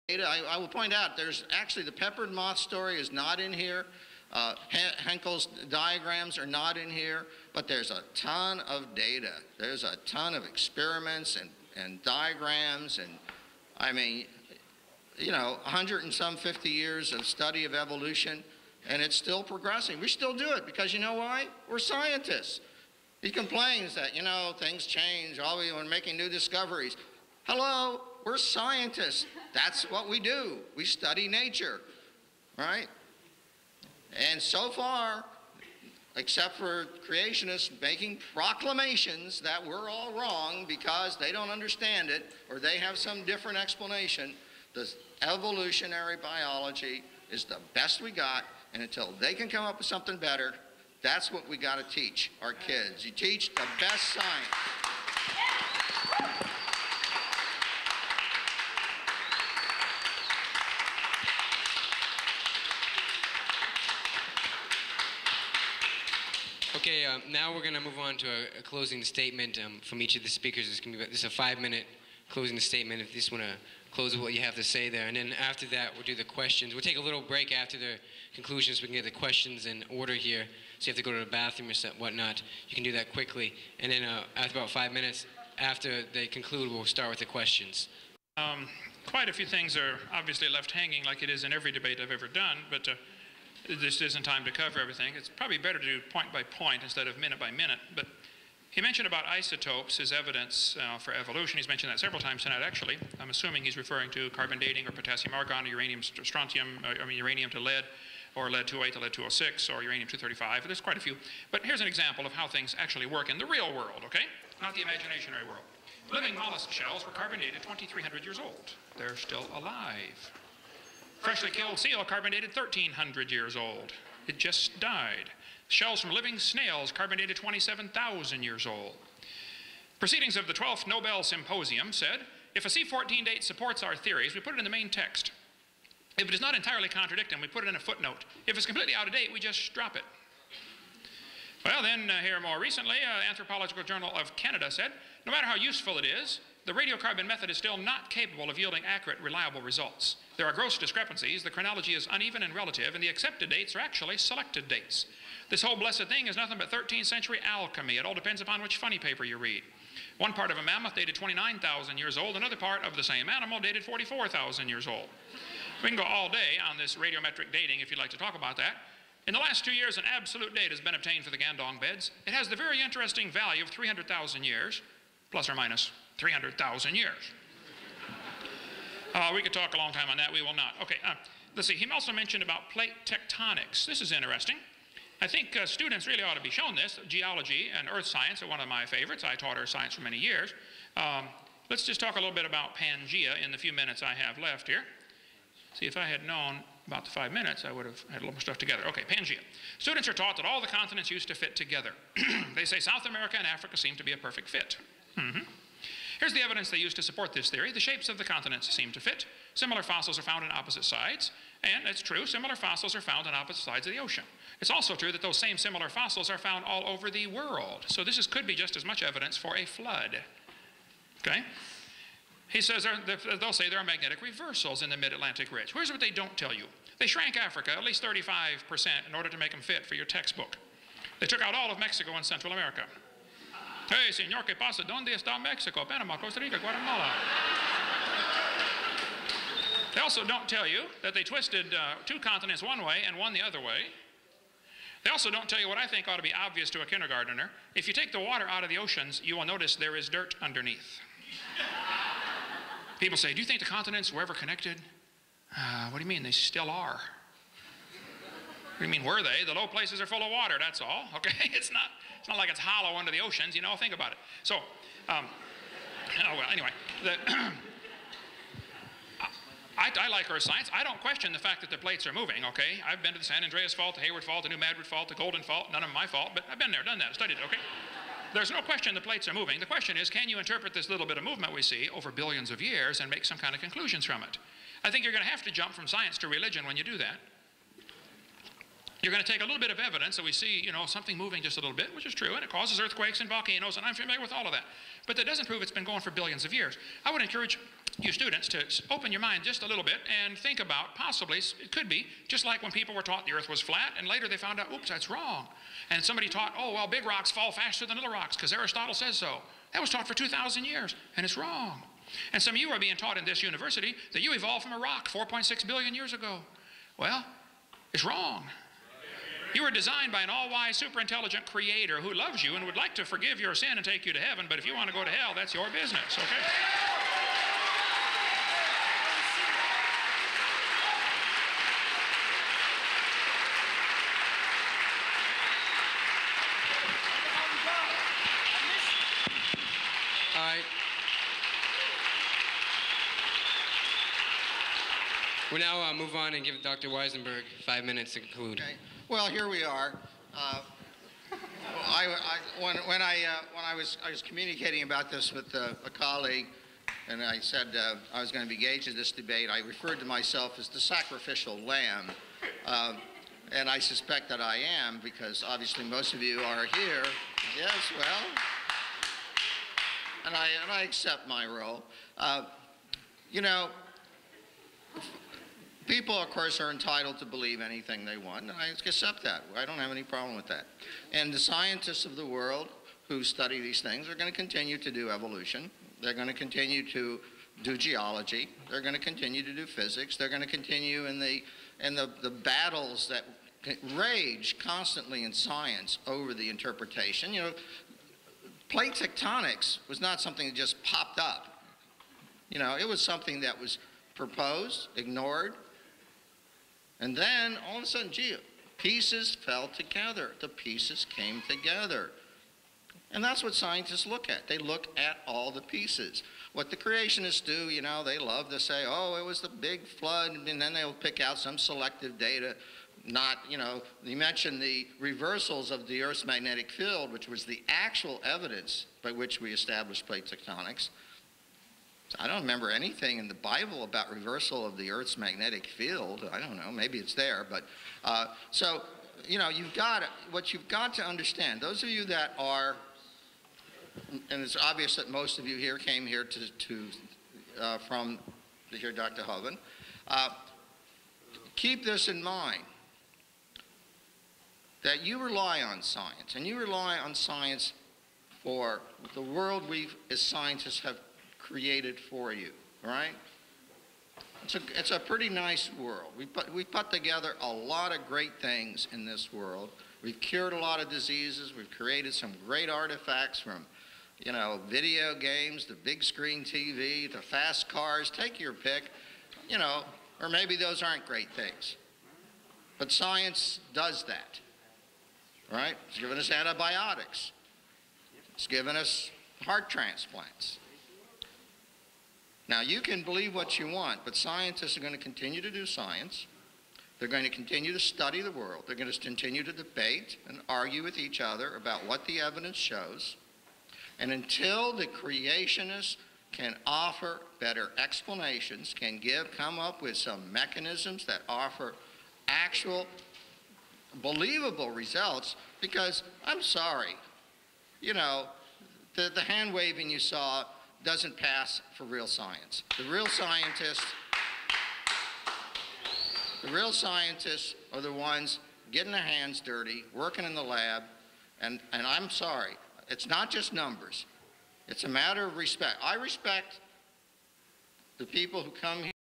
I will point out there's actually the peppered moth story is not in here. Henkel's diagrams are not in here, but there's a ton of data. There's a ton of experiments and diagrams, and I mean, you know, 150 years of study of evolution, and it's still progressing. We still do it because you know why? We're scientists. He complains that, you know, things change, we're making new discoveries. Hello, we're scientists. That's what we do. We study nature, right? And so far, except for creationists making proclamations that we're all wrong because they don't understand it or they have some different explanation, the evolutionary biology is the best we got, and until they can come up with something better, that's what we got to teach our kids. You teach the best science. Okay, now we're going to move on to a closing statement from each of the speakers. This is a 5-minute closing statement. If you just want to close with what you have to say there. And then after that, we'll do the questions. We'll take a little break after the conclusions so we can get the questions in order here. So you have to go to the bathroom or whatnot. You can do that quickly. And then after about 5 minutes, after they conclude, we'll start with the questions. Quite a few things are obviously left hanging like it is in every debate I've ever done, but this isn't time to cover everything. It's probably better to do point by point instead of minute by minute. But he mentioned about isotopes as evidence for evolution. He's mentioned that several times tonight, actually. I'm assuming he's referring to carbon dating or potassium argon or uranium to strontium, uranium to lead, or lead-208 to lead-206, or uranium-235. There's quite a few. But here's an example of how things actually work in the real world, okay? Not the imaginary world. Living mollusk shells were carbon dated 2,300 years old. They're still alive. Freshly killed seal carbon dated 1,300 years old. It just died. Shells from living snails carbon dated 27,000 years old. Proceedings of the 12th Nobel Symposium said, if a C14 date supports our theories, we put it in the main text. If it does not entirely contradict them, we put it in a footnote. If it's completely out of date, we just drop it. Well, then here more recently, Anthropological Journal of Canada said, no matter how useful it is, the radiocarbon method is still not capable of yielding accurate, reliable results. There are gross discrepancies, the chronology is uneven and relative, and the accepted dates are actually selected dates. This whole blessed thing is nothing but 13th century alchemy. It all depends upon which funny paper you read. One part of a mammoth dated 29,000 years old, another part of the same animal dated 44,000 years old. We can go all day on this radiometric dating if you'd like to talk about that. In the last 2 years, an absolute date has been obtained for the Gandong beds. It has the very interesting value of 300,000 years, plus or minus 300,000 years. We could talk a long time on that. We will not. Okay, let's see. He also mentioned about plate tectonics. This is interesting. I think students really ought to be shown this. Geology and earth science are one of my favorites. I taught earth science for many years. Let's just talk a little bit about Pangea in the few minutes I have left here. See, if I had known about the 5 minutes, I would have had a little more stuff together. Okay, Pangea. Students are taught that all the continents used to fit together. They say South America and Africa seem to be a perfect fit. Here's the evidence they use to support this theory. The shapes of the continents seem to fit. Similar fossils are found on opposite sides. And it's true, similar fossils are found on opposite sides of the ocean. It's also true that those same similar fossils are found all over the world. So this could be just as much evidence for a flood. Okay? He says they'll say there are magnetic reversals in the mid-Atlantic ridge. Here's what they don't tell you. They shrank Africa at least 35% in order to make them fit for your textbook. They took out all of Mexico and Central America. Hey, señor, ¿qué pasa? ¿Dónde está Mexico? Panama, Costa Rica, Guatemala. They also don't tell you that they twisted 2 continents one way and one the other way. They also don't tell you what I think ought to be obvious to a kindergartner. If you take the water out of the oceans, you will notice there is dirt underneath. People say, do you think the continents were ever connected? What do you mean? They still are. What do you mean, were they? The low places are full of water, that's all. Okay? It's not like it's hollow under the oceans, you know, think about it. So, oh, well, anyway, I like earth science. I don't question the fact that the plates are moving, okay? I've been to the San Andreas Fault, the Hayward Fault, the New Madrid Fault, the Golden Fault, none of them my fault, but I've been there, done that, studied it, okay? There's no question the plates are moving. The question is, can you interpret this little bit of movement we see over billions of years and make some kind of conclusions from it? I think you're going to have to jump from science to religion when you do that. You're going to take a little bit of evidence that we see, you know, something moving just a little bit, which is true, and it causes earthquakes and volcanoes, and I'm familiar with all of that. But that doesn't prove it's been going for billions of years. I would encourage you students to open your mind just a little bit and think about possibly, it could be, just like when people were taught the earth was flat, and later they found out, oops, that's wrong. And somebody taught, oh, well, big rocks fall faster than little rocks because Aristotle says so. That was taught for 2,000 years, and it's wrong. And some of you are being taught in this university that you evolved from a rock 4.6 billion years ago. Well, it's wrong. You were designed by an all-wise, super-intelligent creator who loves you and would like to forgive your sin and take you to heaven, but if you want to go to hell, that's your business, okay? All right. We'll now move on and give Dr. Weisenberg 5 minutes to conclude. Okay. Well, here we are. When I was communicating about this with a colleague, and I said I was going to be engaged in this debate, I referred to myself as the sacrificial lamb, and I suspect that I am because obviously most of you are here. Yes, well, and I accept my role. You know. People, of course, are entitled to believe anything they want, and I accept that. I don't have any problem with that. And the scientists of the world who study these things are going to continue to do evolution. They're going to continue to do geology. They're going to continue to do physics. They're going to continue in the battles that rage constantly in science over the interpretation. You know, plate tectonics was not something that just popped up. You know, it was something that was proposed, ignored, and then all of a sudden, gee, pieces fell together. The pieces came together. And that's what scientists look at. They look at all the pieces. What the creationists do, you know, they love to say, oh, it was the big flood, and then they'll pick out some selective data. Not, you know, you mentioned the reversals of the Earth's magnetic field, which was the actual evidence by which we established plate tectonics. I don't remember anything in the Bible about reversal of the Earth's magnetic field. I don't know, maybe it's there, but so, you know, what you've got to understand, those of you that are, and it's obvious that most of you here came here to hear Dr. Hovind, keep this in mind, that you rely on science, and you rely on science for the world we as scientists have created for you, right? It's a pretty nice world. We put together a lot of great things in this world. We've cured a lot of diseases. We've created some great artifacts from, you know, video games to big screen TV to fast cars. Take your pick, you know, or maybe those aren't great things. But science does that, right? It's given us antibiotics. It's given us heart transplants. Now, you can believe what you want, but scientists are going to continue to do science. They're going to continue to study the world. They're going to continue to debate and argue with each other about what the evidence shows. And until the creationists can offer better explanations, can come up with some mechanisms that offer actual, believable results, because I'm sorry, you know, the hand waving you saw doesn't pass for real science. The real scientists are the ones getting their hands dirty, working in the lab, and I'm sorry, it's not just numbers. It's a matter of respect. I respect the people who come here